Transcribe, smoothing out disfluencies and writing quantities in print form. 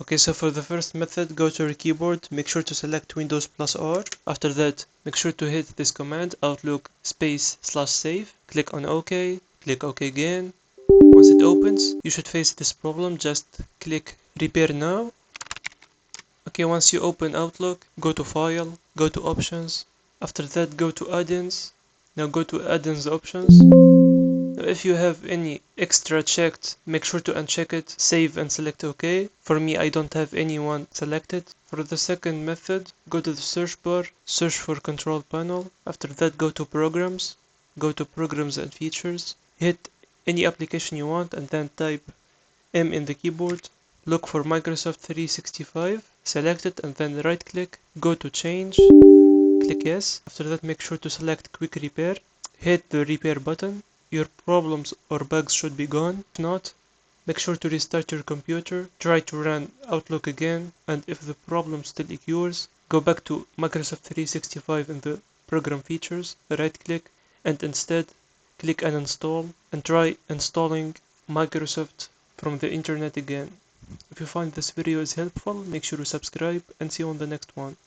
Okay, so for the first method, go to your keyboard, make sure to select Windows plus R. After that, make sure to hit this command, Outlook /save. Click on OK, click OK again. Once it opens, you should face this problem. Just click Repair Now. Okay, once you open Outlook, go to File, go to Options. After that, go to Add-ins. Now go to Add-ins Options. Now if you have any extra checked, make sure to uncheck it, save and select OK. For me, I don't have anyone selected. For the second method, go to the search bar, search for Control Panel. After that, go to Programs, go to Programs and Features. Hit any application you want and then type M in the keyboard. Look for Microsoft 365, select it and then right click, go to Change, click Yes. After that, make sure to select Quick Repair. Hit the repair button. Your problems or bugs should be gone. If not, make sure to restart your computer, try to run Outlook again, and if the problem still occurs, go back to Microsoft 365 in the program features, right click, and instead click uninstall and try installing Microsoft from the internet again. If you find this video is helpful, make sure to subscribe and see you on the next one.